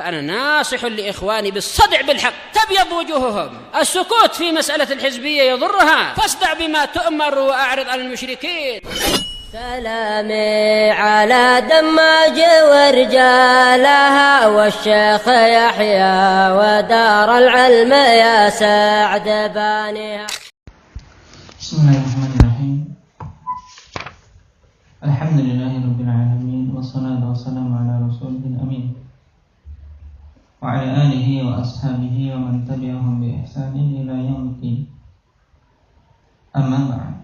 فأنا ناصح لإخواني بالصدع بالحق تبيض وجوههم. السكوت في مسألة الحزبية يضرها، فاصدع بما تؤمر وأعرض عن المشركين. سلامي على دماج ورجالها والشيخ يحيى ودار العلم يا سعد بانيها. بسم الله الرحمن الرحيم. الحمد لله رب العالمين والصلاة والسلام على رسوله الأمين وعلى آله وأصحابه ومن تبعهم بإحسان إلى يوم الدين. أما بعد.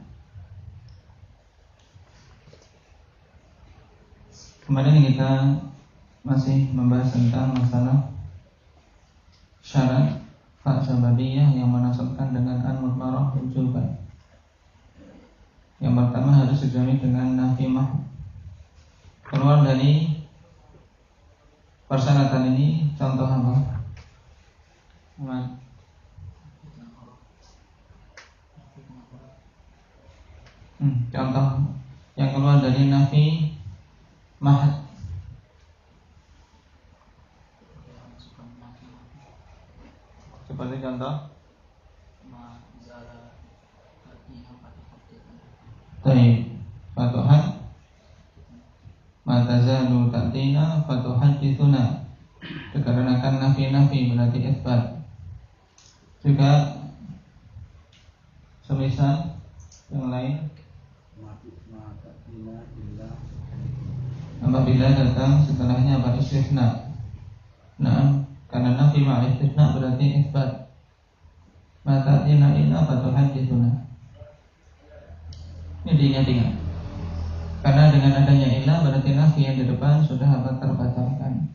Kemarin kita masih membahas tentang masalah syarat fa sababiyah yang menasabkan dengan an-mudmarah wujuban. Yang pertama harus dijalani dengan nafi mahd. Keluar dari persyaratan ini contoh apa? Contoh yang keluar dari nafi mahd. Seperti contoh Taib Fatuhan Matazalu ta'tina fatuhadithuna. Dikarenakan nafi-nafi berarti isbat. Juga semisal yang lain apabila datang setelahnya apa istisna. Nah, karena nafi ma'al istisna berarti isbat. Mata tina ina fatuhadithuna. Ini diingat-ingat. Karena dengan adanya ilah berarti nafi yang di depan sudah akan terbatalkan.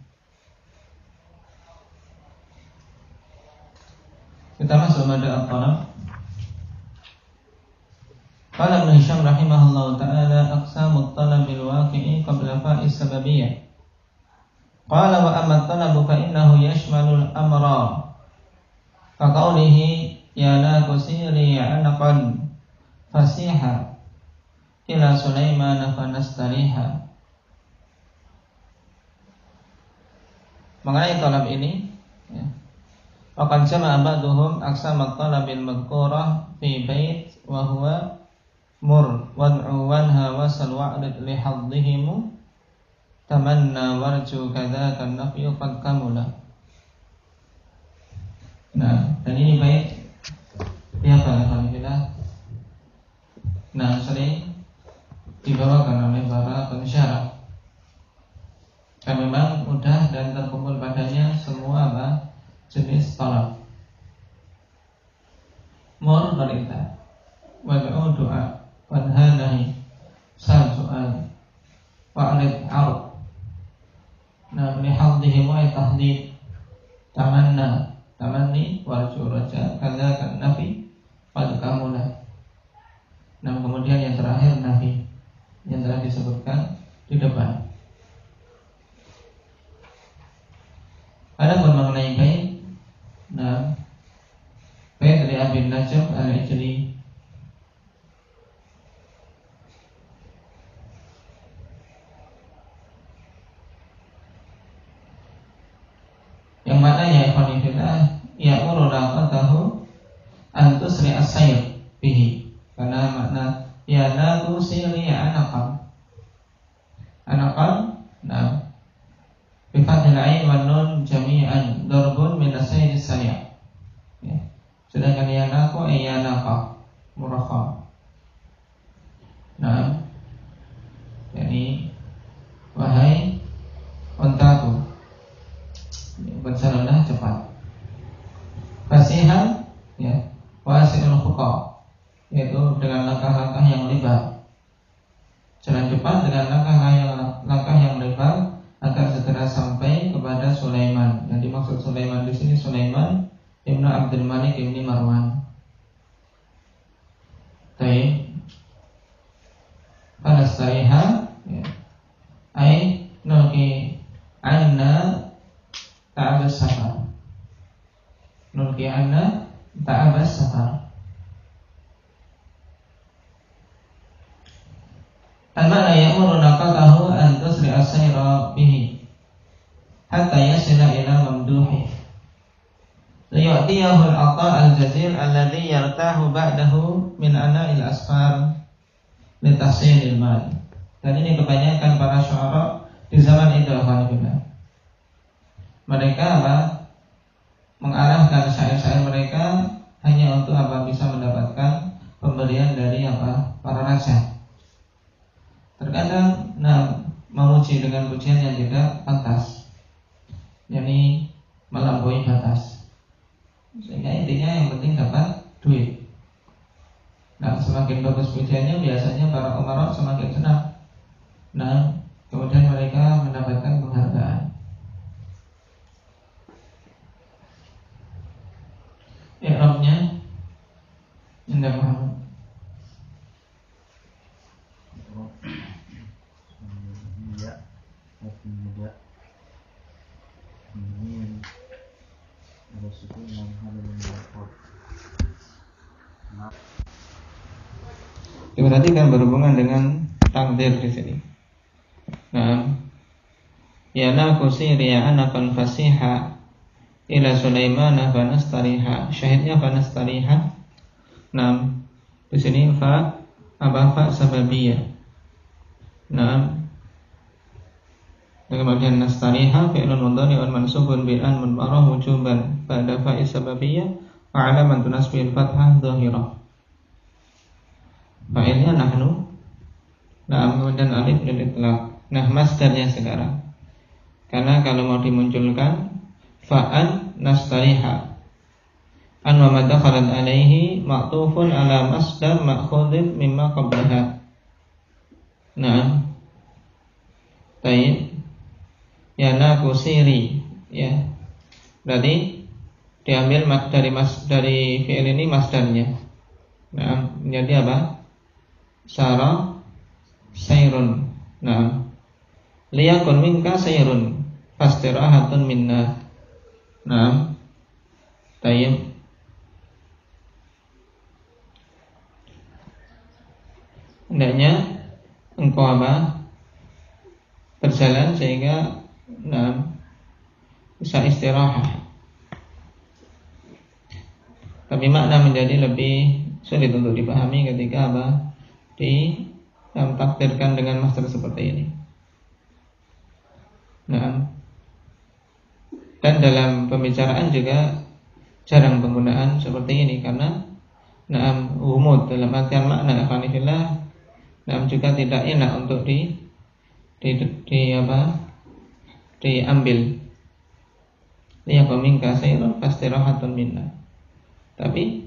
Kita masuk pada al-talab. Qala Ibnu Hisham rahimahullahu ta'ala aqsamut talabil waqi'i qabla fa'is sababiyyah. Qala wa amma talabu fa innahu yashmalul amra. Ka qawlihi ya la kusiri anaqan fasiha ila Sulaiman fanastariha. Mengenai talab ini ya. Akan jama'a ba'duhum aqsamat talabil madhkurah fi bait wa huwa mur wad'u wanha wasal wa'rid li haddihim tamanna warju kadzaka nafyu qad kamula. Nah, dan ini baik ya alhamdulillah. Nah, sering dibawakan oleh para pensyarah. Dan memang mudah dan terkumpul padanya semua jenis talab. Mur perintah, wad'u doa, wanha nahi, sal soal, wa'alid arud. Nah, lihaddihi wa tahdid, tamanna, tamanni, warju raja, kadzakan nafi, qad kamula. Nah, kemudian yang terakhir nafi yang telah disebutkan di depan. Adapun mengenai bait, nah, bait dari Abi Najm al-Ijli. Yang mana ya ikhwanifillah ya'muru raqatahu an tusri as-sayr bihi. Karena makna ya la tusri anaqam. Anaqam, nah, bi fathil ain wan nun jami'an darbun min as-sayr as-sari'. Ya. Sedangkan ya naqu ya naqa murakha. Nah, yani wahai untaku, berjalanlah cepat. Fasihan, ya, wasi'ul khuqa, yaitu dengan langkah-langkah yang lebar. Jalan cepat dengan langkah yang lebar agar segera sampai kepada Sulaiman. Yang dimaksud Sulaiman di sini Sulaiman Ibnu Abdul Malik Ibnu Marwan. Baik. Pada sariha, ya, ai nulki anna ta'abas safar. Nulki anna ta'abas safar. Al-ma'na ya'muru naqatahu an tusri'a sayra bihi hatta yasila ila yu'tiyahul 'ata' al-jazil alladhi yartahu ba'dahu min ana'il asfar li tahsilil mal. Dan ini kebanyakan para syu'ara di zaman itu, alhamdulillah. Mereka mengarahkan syair-syair mereka hanya untuk bisa mendapatkan pemberian dari para raja. Terkadang memuji dengan pujian yang tidak pantas, yakni melampaui batas. Sehingga intinya yang penting dapat duit. Semakin bagus pujiannya biasanya para umara semakin senang. Kemudian mereka mendapatkan penghargaan. I'rabnya Indah Muhammad. Diperhatikan berhubungan dengan takdir di sini. Ya naqusi ri'anakan fasiha ila Sulaimana fanastariha. Syahidnya fanastariha. Di sini fa sababiyah. Dan kemudian nastariha fi'lun mudhari'un mansubun bi an mudmarah wujuban ba'da fa'i sababiyah wa 'alamatun nasbil fathah dhahirah. Fa'ilnya nahnu. Kemudian alif lil itlaq. Masdarnya sekarang. Karena kalau mau dimunculkan fa'an nastariha. An wa ma dakhalat alaihi ma'tufun ala masdar ma'khudhin mimma qablaha. Baik. Ya nakusiri, ya. Berarti diambil dari fi'il ini masdarnya. Menjadi apa? Sara sayrun. Liyakun minka sayrun fastirahatun minna. Tayyib. Hendaknya engkau berjalan sehingga bisa istirahat. Tapi makna menjadi lebih sulit untuk dipahami ketika ditakdirkan dengan masdar seperti ini. Dan dalam pembicaraan juga jarang penggunaan seperti ini karena umud dalam artian makna ikhwanifillah juga tidak enak untuk diambil. Liyakun minka sayrun fastirahatun minna. Tapi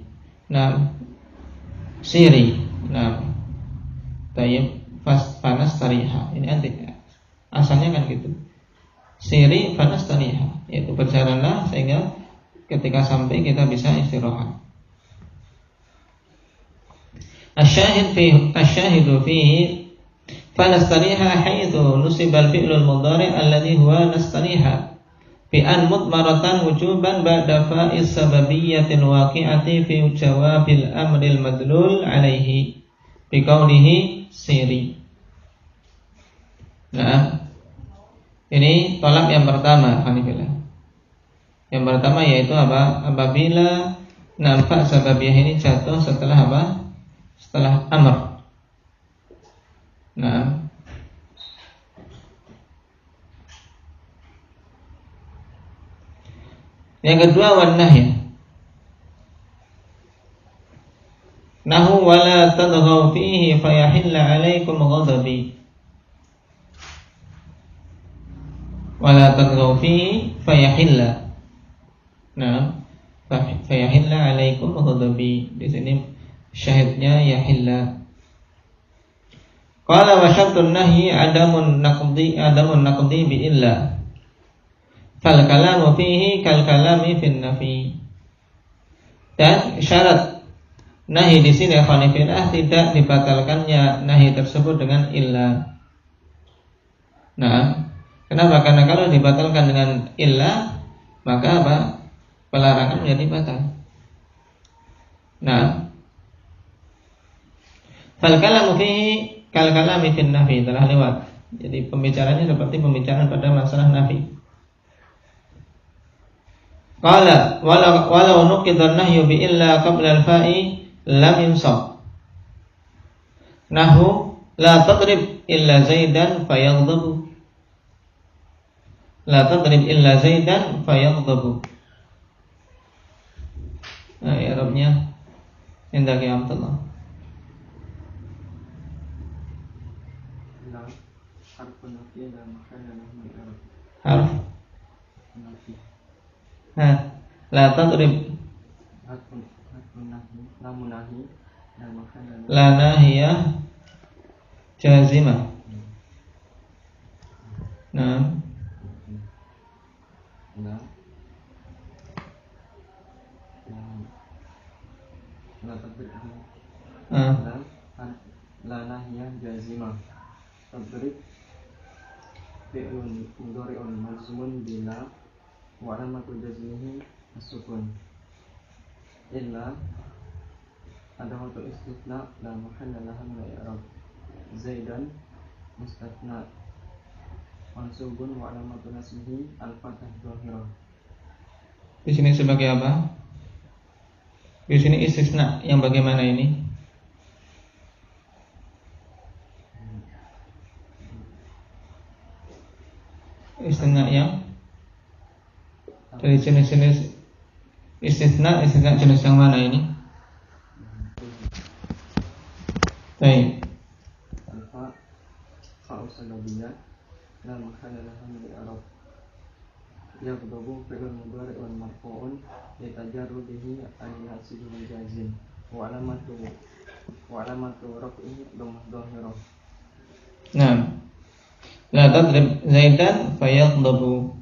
siri tayyib fanastariha. Ini asalnya kan gitu. Siri fanastariha, yaitu berjalanlah sehingga ketika sampai kita bisa istirahat. Asyahidu fihi fanastariha haitsu nusibal fi'lul mudhari' alladhi huwa nastariha bi an mudmaratan wujuban ba'da fa'is sababiyyatil waqi'ati fi jawabil amril madlul alaihi bi qawlihi siri. Ini tolak yang pertama, alhamdulillah. Yang pertama yaitu apabila nampak sababiyah ini jatuh setelah setelah amr. Yang kedua wan nahy. Nahu wala tadghaw fihi fayahilla 'alaikum ghadabi. Wala tadghaw fihi fayahilla. Fayahilla 'alaikum ghadabi. Di sini syahidnya yahilla. Qala wa syartun nahyi adamun naqdi bi illa. Fal kalamu fihi kal kalami fin nafi. Dan syarat nahi di sini khanifillah tidak dibatalkannya nahi tersebut dengan illa. Kenapa? Karena kalau dibatalkan dengan illa maka pelarangan menjadi batal. Fal kalamu fihi kal kalami fin nafi telah lewat. Jadi pembicaranya seperti pembicaraan pada masalah nafi. Qala walau nuqidha an-nahyu bi illa qabla al-fa'i lam yunsab. Nahu la tadrib illa Zaidan fayaghdabu. La tadrib illa Zaidan fayaghdabu. Nah, i'rabnya indah ya Abdullah. Harf la tadrib la nahiyah jazimah. Nah, la nahiyah jazimah. Tadrib fi'lun mudhari'un majzumun bila wa alamatu jazmihi as-sukun illa adawatu istithna la mahalla laha min al-i'rab. Zaidan mustathna mansubun wa alamatu nasbihi al-fathah dhahirah. Di sini sebagai apa? Di sini istisna yang bagaimana ini? Istisna yang dari jenis-jenis istisna jenis yang mana ini? Baik. Fa'u sababiyah la mahalla laha min al-i'rab. Yaghdabu fi'lun mudhari'un marfu'un litajarrudihi an-nasibul jazim wa alamatu raf'ihi dhammah dhahirah. Nah, la tadrib Zaidan fayaghdabu.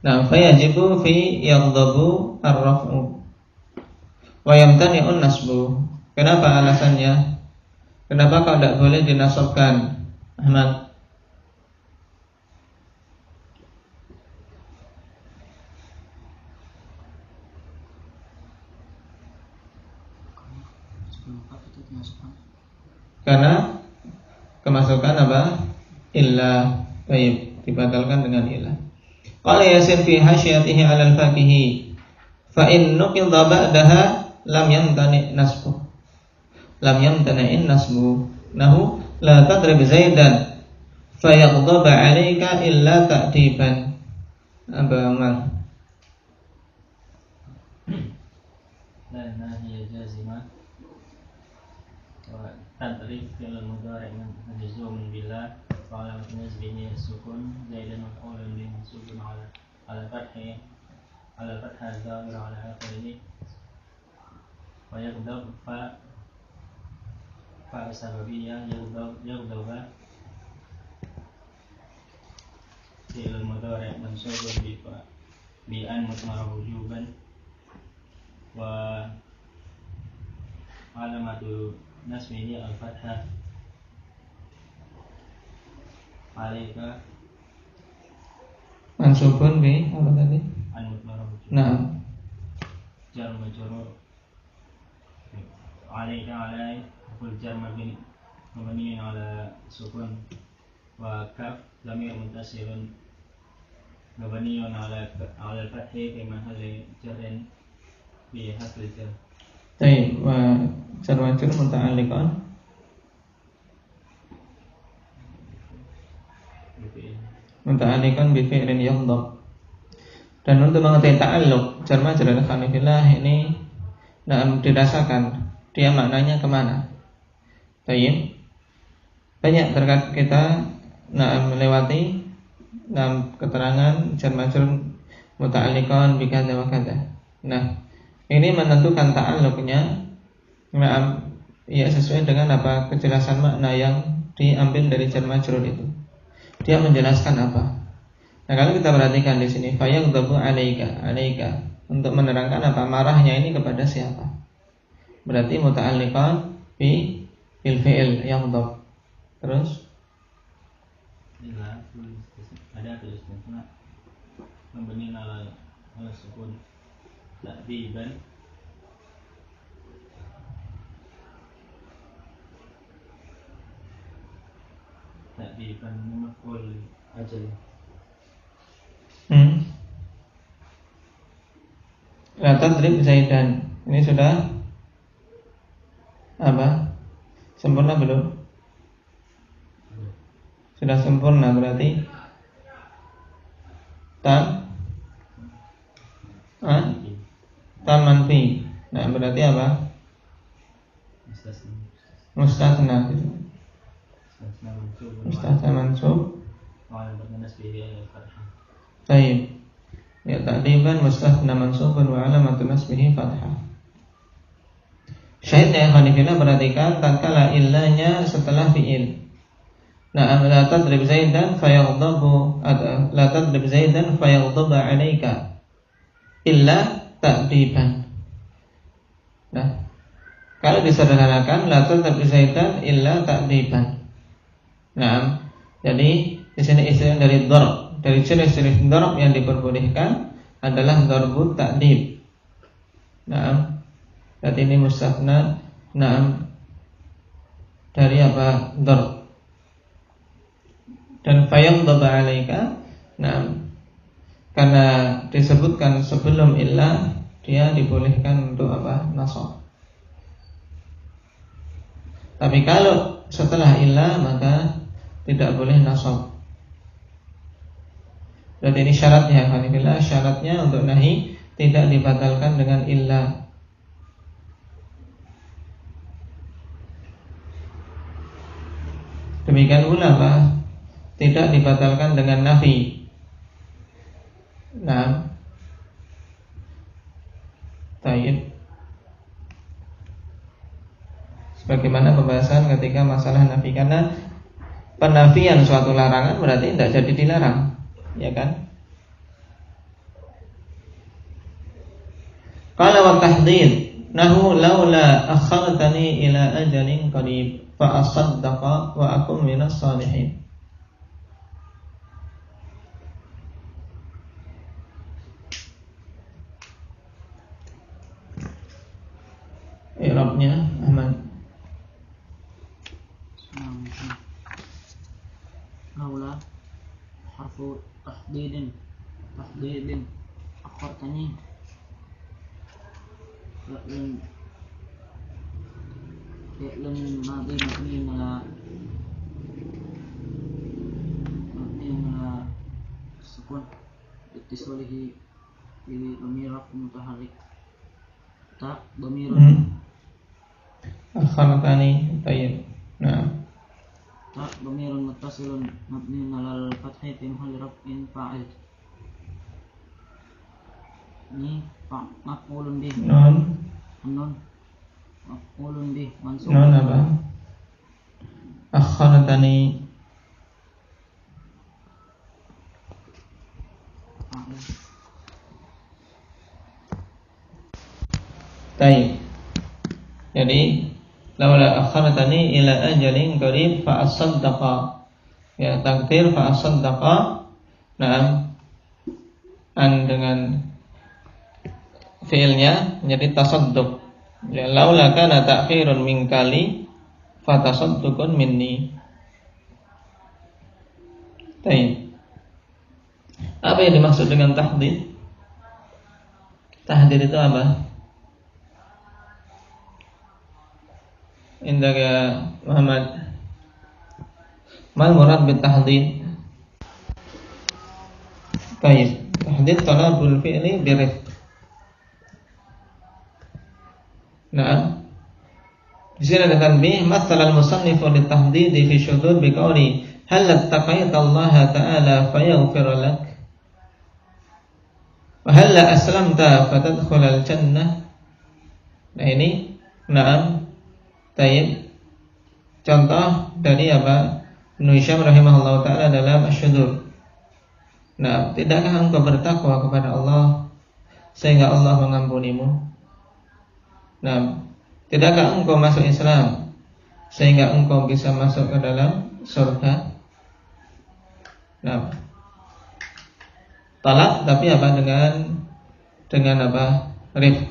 Nah, fayajibu fi yaghdabu ar-raf'u wa yamtani'un nasbu. Kenapa alasannya? Kenapa kau tidak boleh dinasabkan, Ahmad? Karena kemasukan apa? Illa. Baik, dibatalkan dengan illa. Qala Yasin fi hasyatihi 'ala al-faqihi fa in nuqidha ba'daha lam yamtani nasbu. Lam yamtani nasbu. Nahu la tadrib Zaidan fa yaghdaba 'alaika illa ta'diban. Aba Umar. La nahiyah jazimah wa tadrib fi'l mudhari' majzumun billah wa alamat nasbihi as-sukun Zaidan maf'ulun bihi mansubun ala fathah dhahir ala akhirih wa yaghdab fa sababiyah yaghdaba fi'l mudhari' mansubun bi an mutmara wujuban wa alamatu nasbihi al-fathah alaika mansubun bi apa tadi? an-mutmara. Nah, jar majrur alaika alai ful jar mabni ala sukun wa kaf lamir muttasilun mabni ala al-fath fi mahalli jarrin bi hasl jar. baik, wa jar majrur muta'alliqan bi fi'lin yaghdab. Dan untuk mengetahui ta'alluq jar majrur khanifillah ini dirasakan dia maknanya kemana. Baik, banyak terkait kita melewati keterangan jar majrur muta'alliqan bi kadza wa kadza. Nah, ini menentukan ta'alluqnya ya sesuai dengan apa kejelasan makna yang diambil dari jar majrur itu. Dia menjelaskan apa? Nah, kalau kita perhatikan di sini fayaghdabu 'alaika untuk menerangkan apa marahnya ini kepada siapa? Berarti muta'alliqan bi bil fi'il yaghdab. Terus ada tulisnya membeni ala sukun ta'diban maf'ul ajal. La tadrib Zaidan. Ini sudah apa? Sempurna belum? Sudah sempurna berarti tam manfi. Nah, berarti apa? Mustasna. Mustasna mansub. Baik. Ya ta'diban mustasna mansubun wa alamatun nasbihi fathah. Syahidnya khanifillah, perhatikan tatkala illanya setelah fi'il. Nah, la tadrib Zaidan fayaghdabu, la tadrib Zaidan fayaghdabu 'alaika illa ta'diban. Nah, kalau disederhanakan la tadrib Zaidan illa ta'diban. Nah, jadi di sini istilah dari darb, dari ciri-ciri darb yang diperbolehkan adalah darbut ta'dib. Nah, berarti ini mustasna. Nah, dari apa? Darb. Dan fayaghdab 'alaika. Nah, karena disebutkan sebelum illah, dia dibolehkan untuk apa? Nasab. Tapi kalau setelah illah maka tidak boleh nasab. Berarti ini syaratnya, alhamdulillah, syaratnya untuk nahi tidak dibatalkan dengan illah. Demikian pula apa? Tidak dibatalkan dengan nafi. Nah, tayyib. Sebagaimana pembahasan ketika masalah nafi, karena penafian suatu larangan berarti tidak jadi dilarang, ya kan? Qala wa tahdid nahu laula akhartani ila ajalin qarib fa asaddaqa wa akum minas salihin. I'rabnya Ahmad. Laula harfu tahdidin akhartani fi'lun madhi mabni ala sukun ittisalihi bi dhamir mutaharrik ta dhamirun akhartani tayyib. Nah, ta dhamirun muttasilun mabni ala al-fathi fi mahalli raf'in fa'il. Ini maf'ulun bih. Nun maf'ulun bih mansub. Nun apa? Akhartani. Baik. Jadi laula akhartani ila ajalin qarib fa asaddaqa. Ya, takdir fa asaddaqa. Nah, an dengan fi'ilnya menjadi tasadduq. Ya, laula kana ta'khirun min kali fa tasadduqun minni. Baik. Apa yang dimaksud dengan tahdid? Tahdid itu apa? Indah ya Muhammad. Mal murad bit tahdid? Baik. Tahdid talabul fi'li birifq. Nah, di sini ada tanbih, mathalan musannifu litahdid fi syudud biqauli hal attaqaita Allah ta'ala fayaghfir lak wa hal aslamta fatadkhulal jannah. Nah, ini na'am tayyib contoh dari apa? Ibnu Hisham rahimahullah ta'ala dalam Asy-Syudzur. Nah, tidakkah engkau bertakwa kepada Allah sehingga Allah mengampunimu? Nah, tidakkah engkau masuk Islam sehingga engkau bisa masuk ke dalam surga? Nah, talak tapi apa? Dengan apa? Rifq.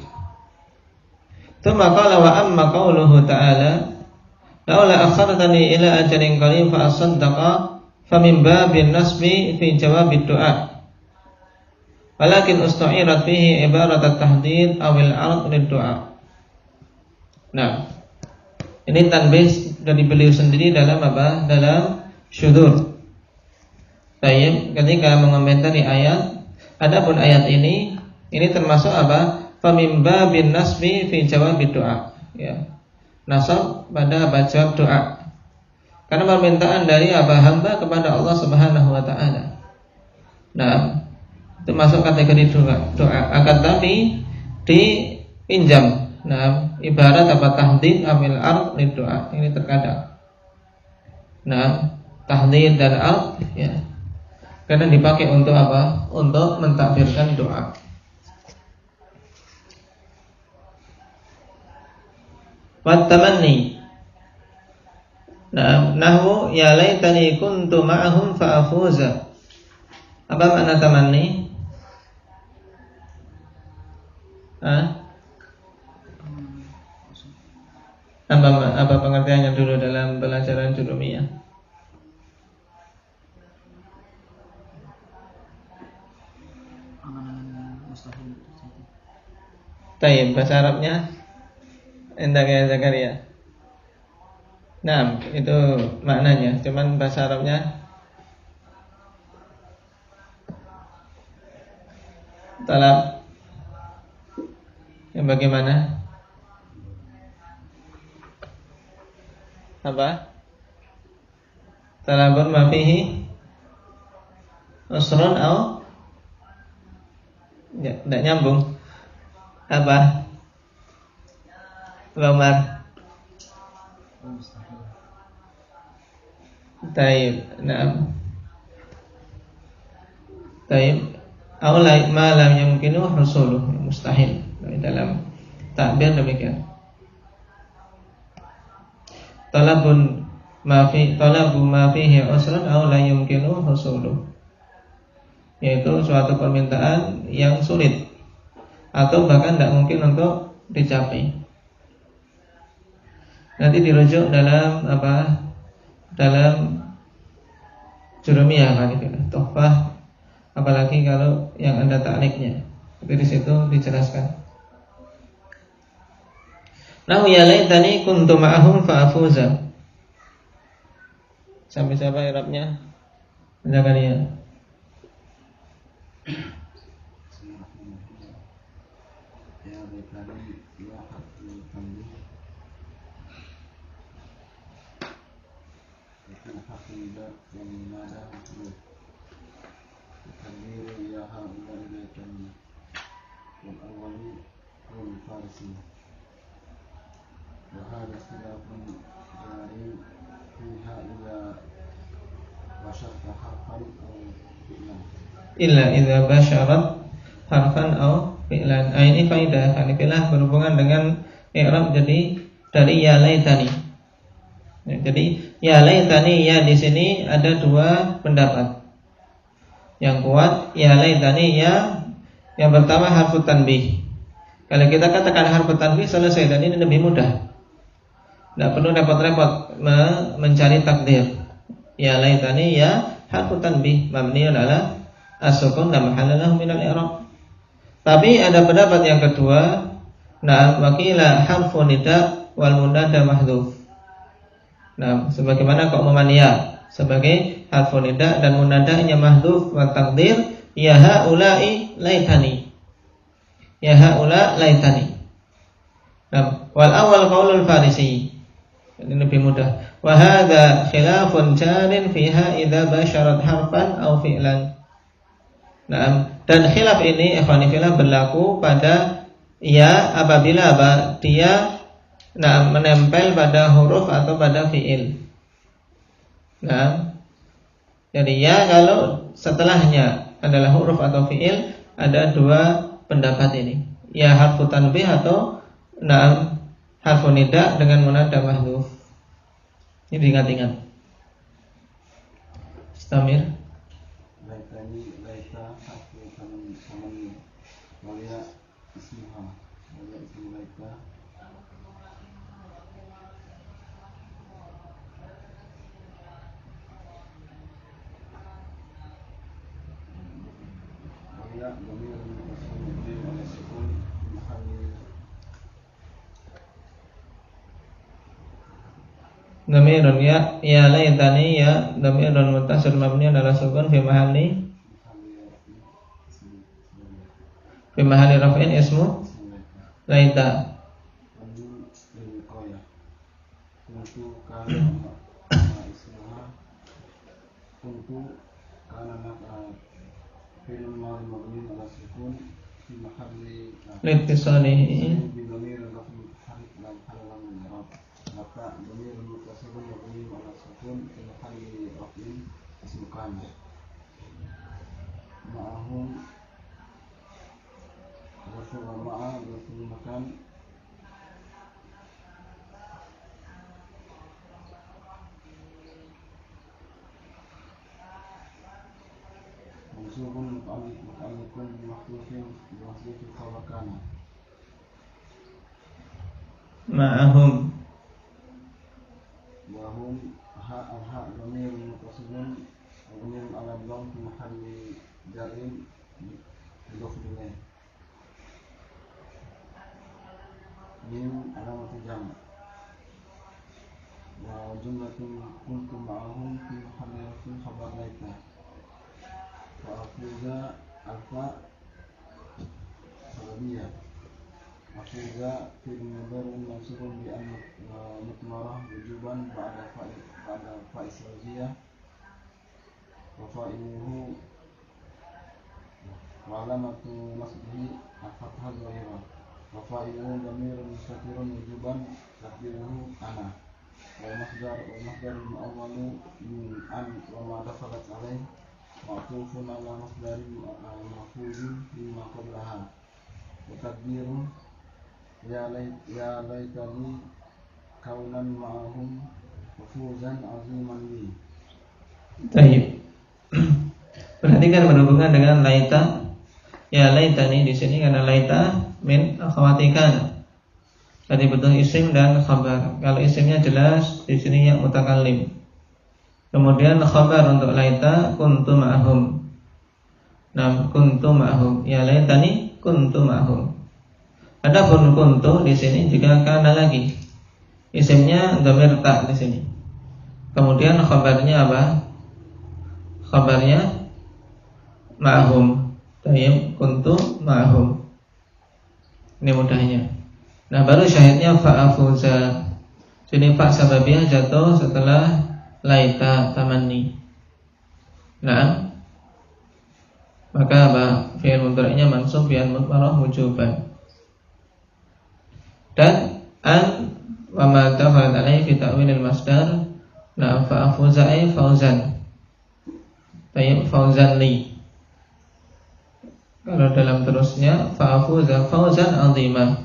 Tsumma qala wa amma qauluhu ta'ala laula akhartani ila ajalin qarib fa asaddaqa fa min babin nasbi fi jawabid du'a walakin ustu'irat fihi ibarat at-tahdid awil ard lid-du'a. Nah, ini tanbih dari beliau sendiri dalam apa? Dalam syudzur. Baik, ketika mengomentari ayat, adapun ayat ini termasuk apa? Famimba bin nasbi fi jawab doa. Ya. Nasab pada jawab doa. Karena permintaan dari apa? Hamba kepada Allah Subhanahu wa taala. Nah, itu masuk kategori doa. Akan tapi dipinjam. Nah, ibarat apa? Tahdid amil ard lid doa. Ini terkadang. Nah, tahdid dan ard ya. Kadang dipakai untuk apa? Untuk mentakbirkan doa. Wat tamanni. Nah, nahwu ya laitani kuntu ma'ahum fa afuza. Apa makna tamanni? Apa pengertiannya dulu dalam pelajaran Jurumiyah? Tayyib, bahasa Arabnya endak ya Zakaria. Nah, itu maknanya. Cuman bahasa Arabnya talab yang bagaimana? Apa? Talabun ma fihi usrun au ya, tidak nyambung. Apa? Umar. Taib. Naam. Taib. Aulai ma lam yumkinu husuluh, mustahil. Dalam takbir demikian. Talabu ma fihi usrun aw la yumkinu husuluh. Yaitu suatu permintaan yang sulit atau bahkan tidak mungkin untuk dicapai. Nanti dirujuk dalam apa? Dalam Jurumiyah kan itu, Tuhfah. Apalagi kalau yang ada ta'liqnya. Jadi di situ dijelaskan. Nahu ya laitani kuntu ma'ahum fa afuza. Sampai siapa i'rabnya? Zakaria. وهذا خلاف جاري فيها إذا بشرت حرفا أو فعلا Illa idza basyarat harfan aw fi'lan. Ini faidah Hanafilah berhubungan dengan i'rab jadi dari ya laitani. Ya, jadi ya laitani ya di sini ada dua pendapat. Yang kuat ya laitani ya yang pertama harfu tanbih. Kalau kita katakan harfu tanbih selesai dan ini lebih mudah. Tidak perlu repot-repot mencari takdir. Ya laitani ya harfu tanbih mabniun ala as-sukun la mahalla lahu min al-i'rab. Tapi ada pendapat yang kedua, nah wakila harfu nida wal munada mahdhuf. Nah, sebagaimana keumuman ya sebagai harfu nida dan munadanya mahdhuf wa taqdir ya haula'i laitani. Ya haula laitani. Nah, wal awal qaulul Farisi. Ini lebih mudah. Wa hadza khilafun jarin fiha idza basyarat harfan aw fi'lan. Nah, dan khilaf ini ikhwani fillah berlaku pada ya apabila dia menempel pada huruf atau pada fi'il. Nah, jadi ya kalau setelahnya adalah huruf atau fi'il ada dua pendapat ini. Ya harfu tanbih atau harfu nida dengan munada mahdhuf. Ini diingat-ingat. Istamir. laitani laita harfu tamanni waliya ismuha waliya ismu laita waliya ضمير متصل مبني على السكون في محل Dhamirun ya laitani ya dhamirun muttasil mabni ala sukun fi mahalli raf'in ismu laita. Kuntu kana fi'l madhi mabni ala sukun fi mahalli litisalihi bi dhamir raf'i harf lam halal min i'rab. Maka dhamir muttasil mabni ala sukun fi mahalli raf'in ismu kana. Ma'ahum rasul ma'a rasul makan منصوب متعلق بمحذوف خبر كان ma'ahum وهم الهاء ضمير متصل ضمير على الضم في محل جر مضاف إليه ميم علامة جمع وجملة كنتم معهم في محل رفع خبر ليس وأفوز الفاء سببية أفوز في المضارع منصوب بأن مضمرة وجوبا بعد فاء سببية وفاعله وعلامة نصبه الفتحة الظاهرة وفاعله ضمير مستتر وجوبا تقديره أنا ومصدر المؤول من أن وما دخلت عليه معطوف على مصدر مأخوذ مما قبلها وتقدير يا ليتني كونا معهم وفوزا عظيما لي. Baik. Perhatikan berhubungan dengan laita. Ya laitani di sini karena laita min akhawatikan. Tadi betul isim dan khabar. Kalau isimnya jelas di sini yang mutakallim. Kemudian khabar untuk laita kuntu ma'hum. Nah, kuntu ma'hum. Ya laitani kuntu ma'hum. Adapun kuntu di sini juga kana lagi. Isimnya dhamir ta di sini. Kemudian khabarnya apa? Khabarnya ma'hum. Tayyib kuntu ma'hum. Ini mudahnya. Nah, baru syahidnya fa'afuza. Sini fa sababiyah jatuh setelah laita tamanni. Nah, maka apa? Fi'il mudhari'nya mansub bi al-mudmarah wujuban. Dan an wa ma tafa'al alaihi fi ta'wil al-masdar. Nah, fa'afuza ay fauzan. Tayyib fauzan li. Kalau dalam terusnya fa'afuza fauzan 'azima.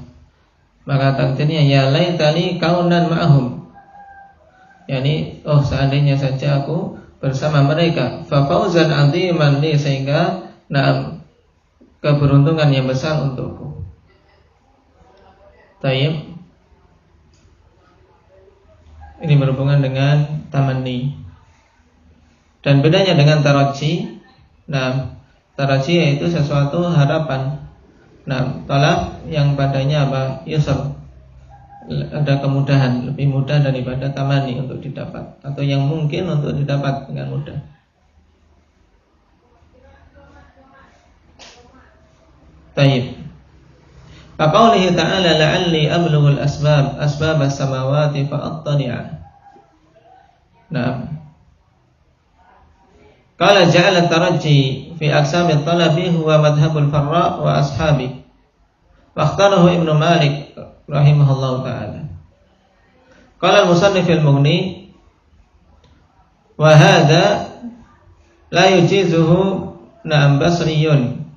Maka takdirnya ya laitani kaunan ma'hum. Yani seandainya saja aku bersama mereka. Fa fauzan 'aziman li, sehingga keberuntungan yang besar untukku. Tayyib. Ini berhubungan dengan tamanni. Dan bedanya dengan taraji. Nah, taraji yaitu sesuatu harapan. Nah, talab yang padanya apa? Yusr. Ada kemudahan, lebih mudah daripada tamanni untuk didapat, atau yang mungkin untuk didapat dengan mudah. Tayyib. Faqaulihi ta'ala la'alli ablughul asbab as-samawati fa'attali'a. Nah, qala ja'ala taraji fi aqsami at-talabi huwa madhhabul Farra wa ashabi. Wa ikhtarahu Ibnu Malik rahimahullahu ta'ala. Qala al-musannif al-Mughni wa hadha la yujizuhu na'am basriyun.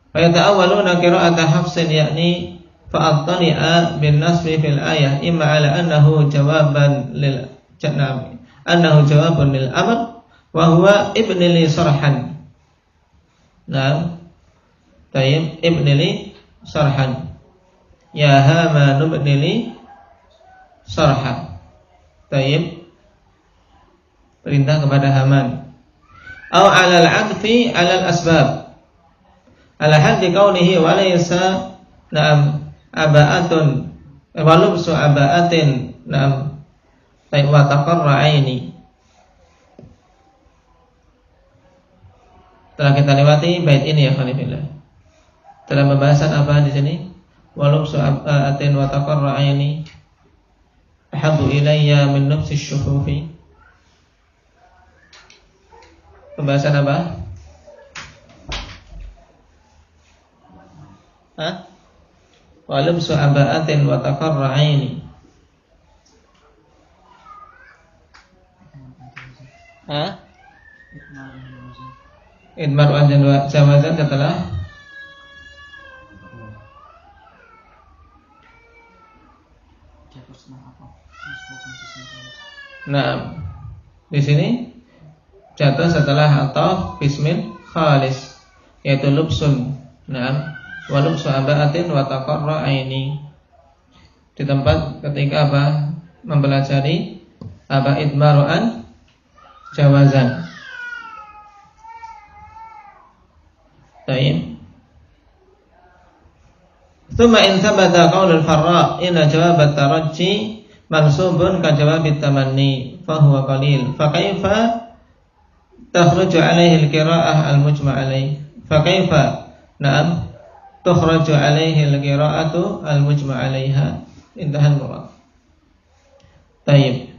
Fa yata'awwaluna qira'ata Hafsin ya'ni fa'attali'a bin nasbi fil ayah imma 'ala annahu jawaban lil jannah annahu jawabun lil amr wa huwa ibni li sarhan. Nah, tayyib ibni li sarhan. Ya Haman ibni li sarhan. Tayyib, perintah kepada Haman. Aw 'alal 'adfi 'alal asbab. ala haddi qawlihi wa laysa na'am aba'atun wa lubsu aba'atin na'am wa taqarra aini. Telah kita lewati bait ini ya khalifillah. Dalam pembahasan apa di sini? Wa lubsu aba'atin wa taqarra aini ahabbu ilayya min nafsi syuhufi. Pembahasan apa? Wa lubsu aba'atin wa taqarra aini. Idmar wajhan wa jawazan setelah nah, di sini jatuh setelah ataf bismil khalis, yaitu lubsun. Nah, wa lubsu aba'atin wa taqarra aini. Di tempat ketika apa? Mempelajari apa idmaru'an jawazan. Baik. Tsumma in thabata qaulul farra inna jawab at-tarajji mansubun ka jawab at-tamanni fa huwa qalil. Fa kaifa takhruju alaihi al-qira'ah al-mujma' alaihi? Fa kaifa na'am tukhraju alaihi al-qira'atu al-mujma' alaiha? Intahan murad. Baik.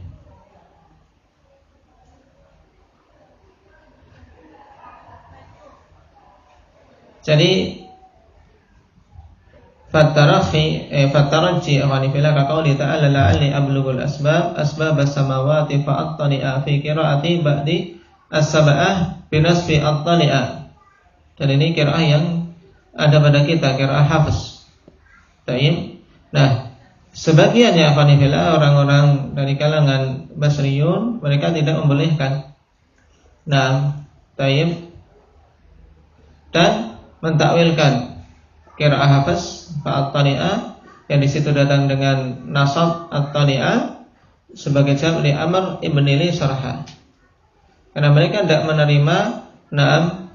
Jadi fatarajji awanifila ka qauli ta'ala la'alli ablughul asbab as-samawati fa'attali'a fi qira'ati ba'di as-sab'ah binasfi attali'a. Dan ini qira'ah yang ada pada kita, qira'ah Hafiz. Baik. Nah, sebagiannya awanifila orang-orang dari kalangan Basriyun mereka tidak membolehkan. Nah, baik. Dan mentakwilkan qiraah Hafiz fa'at-tali'a yang di situ datang dengan nasab at-tali'a sebagai jam' li Amr ibn Li Sarha. Karena mereka tidak menerima na'am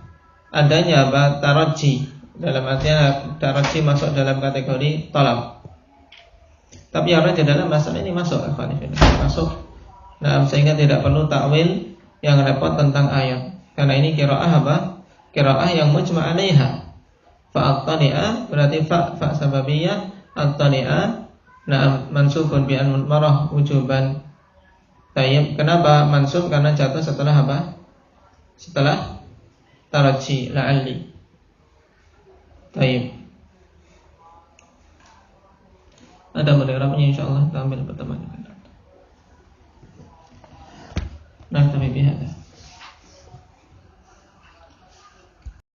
adanya apa tarajji, dalam artinya tarajji masuk dalam kategori talab. Tapi yang rajih dalam masalah ini masuk na'am, sehingga tidak perlu takwil yang repot tentang ayat. Karena ini qiraah apa? Qiraah yang mujma' 'alaiha. Fa'at-tali'a berarti fa sababiyah, at-tali'a na'am mansubun bi an marah wujuban. Tayyib. Kenapa mansub? Karena jatuh setelah apa? Setelah tarajji la'alli. Tayyib. Ada mendengarnya insyaallah kita ambil pertemuan yang akan datang. Nah, tapi bihadza